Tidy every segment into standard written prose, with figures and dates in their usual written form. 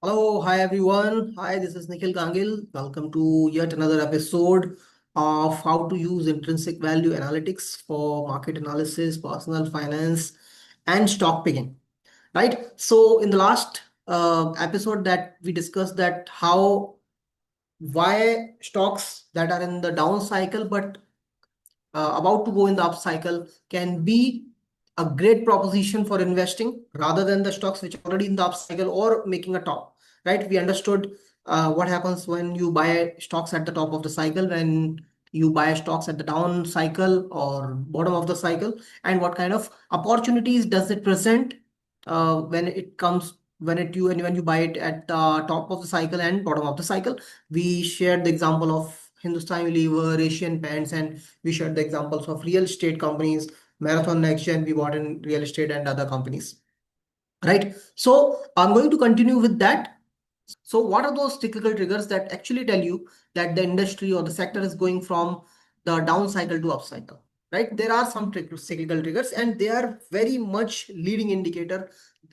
Hello, hi everyone. Hi, this is Nikhil Gangil. Welcome to yet another episode of how to use intrinsic value analytics for market analysis, personal finance, and stock picking. Right. So, in the last episode that we discussed that why stocks that are in the down cycle but about to go in the up cycle can be a great proposition for investing rather than the stocks which are already in the up cycle or making a top, right? We understood what happens when you buy stocks at the top of the cycle, when you buy stocks at the down cycle or bottom of the cycle, and what kind of opportunities does it present when it comes when you buy it at the top of the cycle and bottom of the cycle. We shared the example of Hindustan Unilever, Asian Paints, and we shared the examples of real estate companies, Marathon Next Gen, we bought in real estate and other companies, right? So I'm going to continue with that. So what are those cyclical triggers that actually tell you that the industry or the sector is going from the down cycle to up cycle, right? There are some cyclical triggers and they are very much leading indicator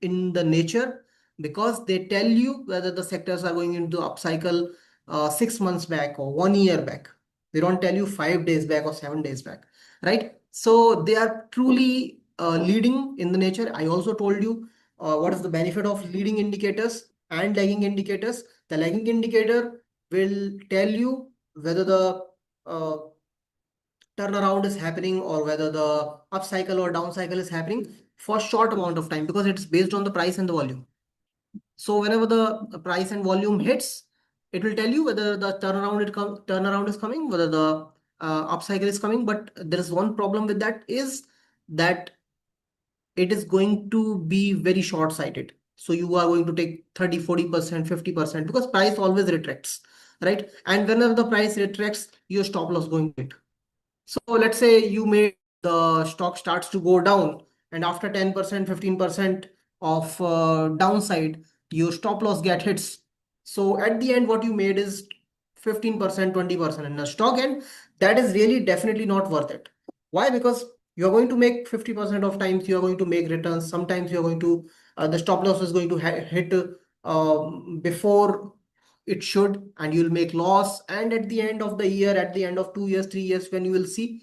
in the nature because they tell you whether the sectors are going into up cycle 6 months back or 1 year back. They don't tell you 5 days back or 7 days back, right? So they are truly leading in the nature. I also told you what is the benefit of leading indicators and lagging indicators. The lagging indicator will tell you whether the uh, turnaround is happening or whether the upcycle or downcycle is happening for short amount of time because it's based on the price and the volume. So whenever the price and volume hits, it will tell you whether the turnaround is coming, whether the upcycle is coming. But there is one problem with that is that it is going to be very short-sighted. So you are going to take 30, 40%, 50% because price always retracts, right? And whenever the price retracts, your stop loss going to it. So let's say you made the stock starts to go down and after 10%, 15% of downside, your stop loss get hits. So at the end, what you made is 15%, 20% in the stock, and that is really definitely not worth it. Why? Because you're going to make 50% of times you're going to make returns. Sometimes you're going to, the stop loss is going to hit before it should, and you'll make loss. And at the end of the year, at the end of 2 years, 3 years, when you will see,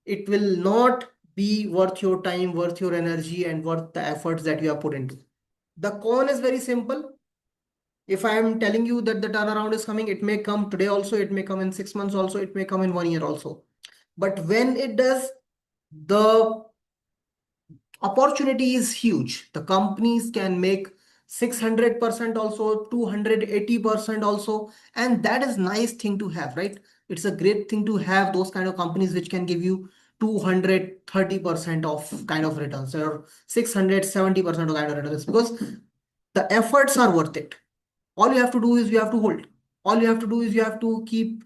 it will not be worth your time, worth your energy, and worth the efforts that you have put into. The con is very simple. If I am telling you that the turnaround is coming, it may come today also, it may come in 6 months also, it may come in 1 year also. But when it does, the opportunity is huge. The companies can make 600% also, 280% also, and that is nice thing to have, right? It's a great thing to have those kind of companies which can give you 230% of kind of returns or 670% of kind of returns because the efforts are worth it. All you have to do is you have to hold. All you have to do is you have to keep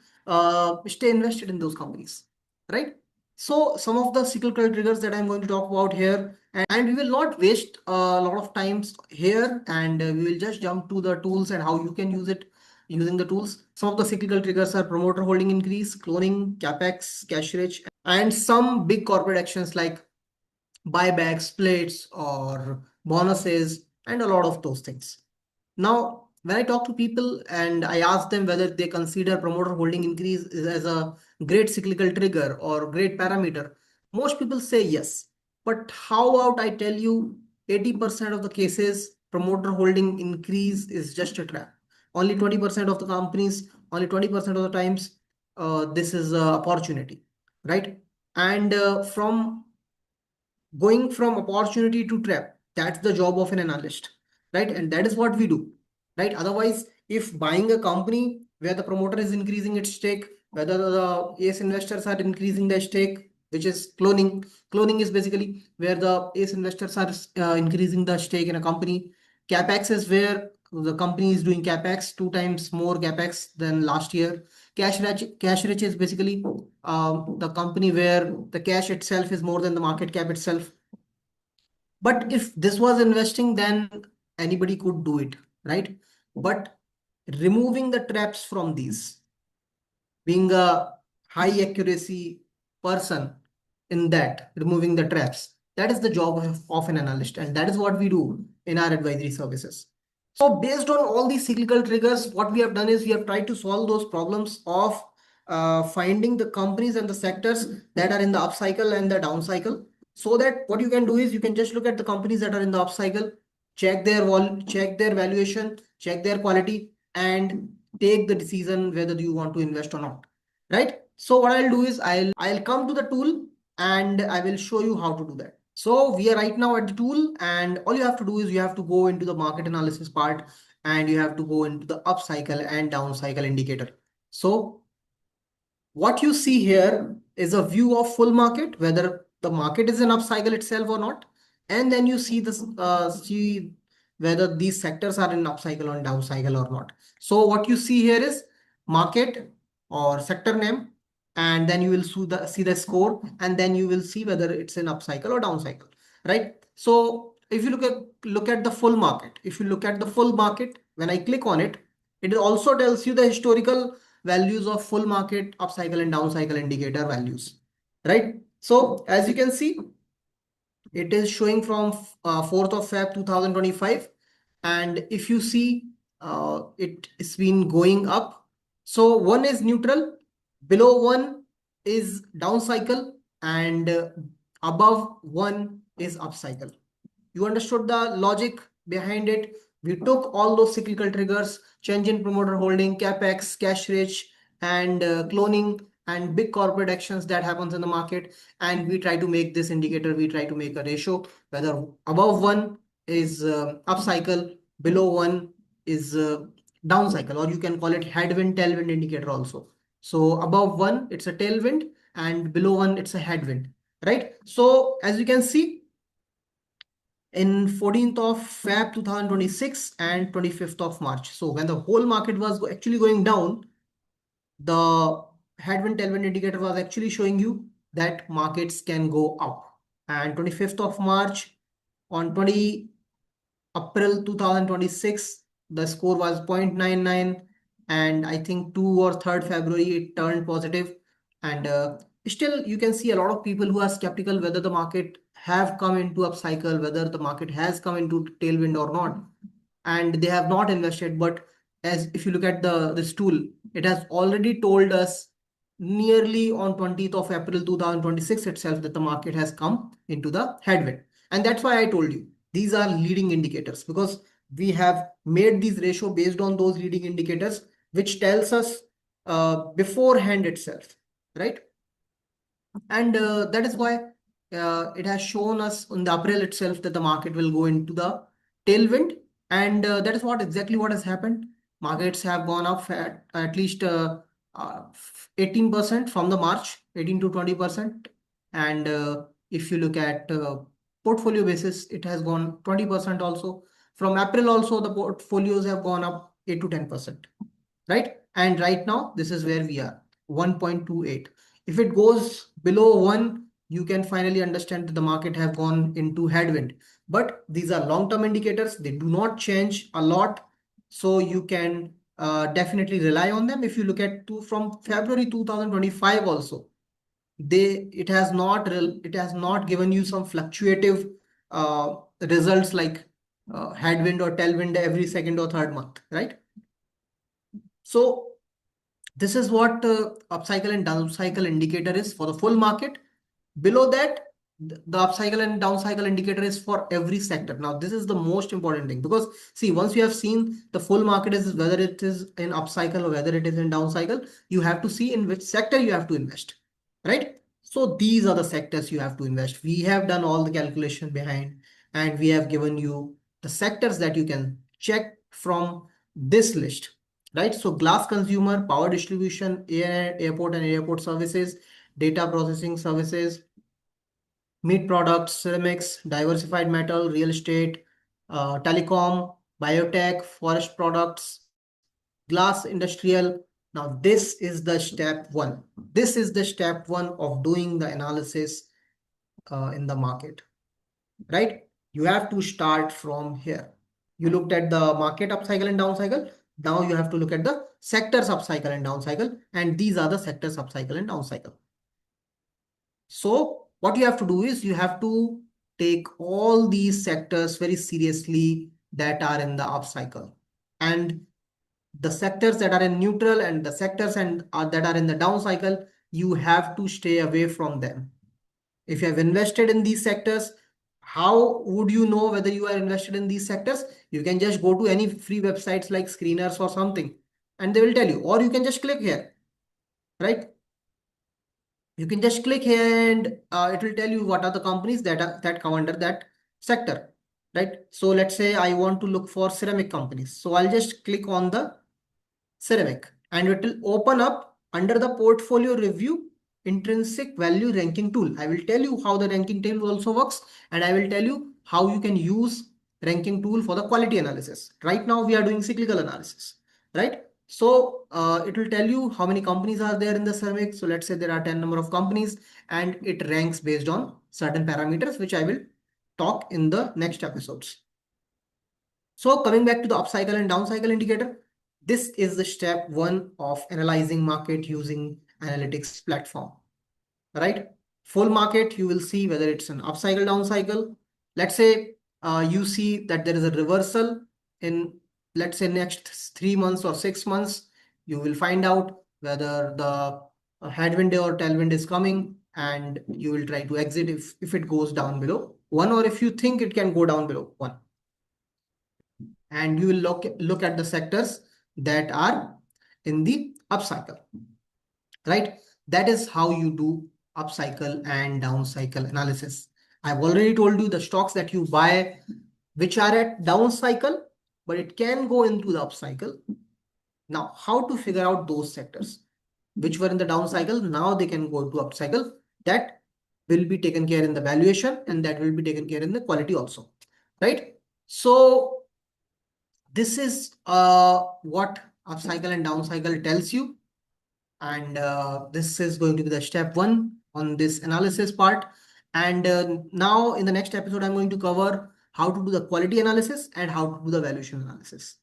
stay invested in those companies, right? So some of the cyclical triggers that I'm going to talk about here, and we will not waste a lot of times here, and we will just jump to the tools and how you can use it using the tools. Some of the cyclical triggers are promoter holding increase, cloning, capex, cash rich, and some big corporate actions like buybacks, splits, or bonuses, and a lot of those things. Now, when I talk to people and I ask them whether they consider promoter holding increase as a great cyclical trigger or great parameter, most people say yes. But how about I tell you 80% of the cases, promoter holding increase is just a trap. Only 20% of the companies, only 20% of the times, this is an opportunity, right? And from going from opportunity to trap, that's the job of an analyst, right? And that is what we do, right? Otherwise, if buying a company where the promoter is increasing its stake, whether the ace investors are increasing their stake, which is cloning is basically where the ace investors are increasing the stake in a company. Capex is where the company is doing capex 2 times more capex than last year. Cash rich is basically the company where the cash itself is more than the market cap itself. But if this was investing, then anybody could do it, right? But removing the traps from these, being a high accuracy person in that, removing the traps, that is the job of an analyst. And that is what we do in our advisory services. So based on all these cyclical triggers, what we have done is we have tried to solve those problems of finding the companies and the sectors that are in the upcycle and the downcycle. So that what you can do is you can just look at the companies that are in the upcycle, check their valuation, check their quality, and take the decision whether you want to invest or not. Right? So what I'll do is I'll come to the tool and I will show you how to do that. So we are right now at the tool, and all you have to do is you have to go into the market analysis part and you have to go into the upcycle and downcycle indicator. So what you see here is a view of full market, whether the market is an upcycle itself or not. And then you see this, see whether these sectors are in upcycle or downcycle or not. So what you see here is market or sector name, and then you will see the score, and then you will see whether it's an upcycle or downcycle, right? So if you look at the full market, if you look at the full market, when I click on it, it also tells you the historical values of full market, upcycle and downcycle indicator values, right? So as you can see, it is showing from 4th of Feb 2025. And if you see, it's been going up. So one is neutral, below one is downcycle, and above one is upcycle. You understood the logic behind it. We took all those cyclical triggers, change in promoter holding, capex, cash rich, and cloning, and big corporate actions that happens in the market, and we try to make this indicator, we try to make a ratio whether above one is upcycle, below one is downcycle, or you can call it headwind tailwind indicator also. So above one it's a tailwind, and below one it's a headwind, right? So as you can see, in 14th of Feb 2026 and 25th of March. So when the whole market was actually going down, the headwind tailwind indicator was actually showing you that markets can go up. And 25th of March, on 20 April 2026, the score was 0.99, and I think 2 or 3rd February it turned positive. And still you can see a lot of people who are skeptical whether the market have come into upcycle, whether the market has come into tailwind or not, and they have not invested. But as if you look at this tool, it has already told us nearly on 20th of April 2026 itself that the market has come into the headwind. And that's why I told you these are leading indicators, because we have made these ratio based on those leading indicators, which tells us beforehand itself, right? And that is why it has shown us in the April itself that the market will go into the tailwind. And that is exactly what has happened. Markets have gone up at least 18% from the March, 18 to 20%. And if you look at portfolio basis, it has gone 20% also. From April also, the portfolios have gone up 8 to 10%, right? And right now, this is where we are, 1.28. If it goes below 1, you can finally understand that the market have gone into headwind. But these are long-term indicators. They do not change a lot. So you can definitely rely on them. If you look at from February 2025 also, it has not given you some fluctuative results like headwind or tailwind every second or third month, right? So this is what upcycle and downcycle indicator is for the full market. Below that, the upcycle and downcycle indicator is for every sector. Now, this is the most important thing, because see, once you have seen the full market is whether it is in upcycle or whether it is in downcycle, you have to see in which sector you have to invest, right? So these are the sectors you have to invest. We have done all the calculation behind, and we have given you the sectors that you can check from this list, right? So glass consumer, power distribution, airport and airport services, data processing services, meat products, ceramics, diversified metal, real estate, telecom, biotech, forest products, glass industrial. Now, this is the step one. This is the step one of doing the analysis in the market, right? You have to start from here. You looked at the market upcycle and downcycle. Now you have to look at the sectors upcycle and downcycle, and these are the sectors upcycle and downcycle. So what you have to do is you have to take all these sectors very seriously, that are in the upcycle, and the sectors that are in neutral and the sectors that are in the down cycle, you have to stay away from them. If you have invested in these sectors, how would you know whether you are invested in these sectors? You can just go to any free websites like Screeners or something, and they will tell you, or you can just click here, right? You can just click here and it will tell you what are the companies that come under that sector, right? So let's say I want to look for ceramic companies. So I'll just click on the ceramic and it will open up under the portfolio review intrinsic value ranking tool. I will tell you how the ranking tool also works, and I will tell you how you can use ranking tool for the quality analysis. Right now we are doing cyclical analysis, right? So it will tell you how many companies are there in the ceramic. So let's say there are 10 number of companies and it ranks based on certain parameters, which I will talk in the next episodes. So coming back to the upcycle and downcycle indicator, this is the step one of analyzing market using analytics platform, right? Full market, you will see whether it's an upcycle, downcycle. Let's say you see that there is a reversal in, let's say, next 3 months or 6 months. You will find out whether the headwind or tailwind is coming, and you will try to exit if it goes down below 1, or if you think it can go down below 1. And you will look at the sectors that are in the upcycle, right? That is how you do upcycle and downcycle analysis. I've already told you the stocks that you buy which are at downcycle, but it can go into the upcycle. Now, how to figure out those sectors which were in the downcycle, now they can go to upcycle. That will be taken care in the valuation, and that will be taken care in the quality also, right? So this is what upcycle and downcycle tells you. And this is going to be the step one on this analysis part. And now in the next episode, I'm going to cover how to do the quality analysis and how to do the valuation analysis,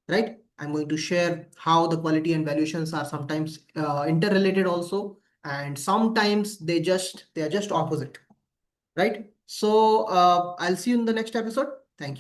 right? I'm going to share how the quality and valuations are sometimes interrelated also, and sometimes they are just opposite, right? So I'll see you in the next episode. Thank you.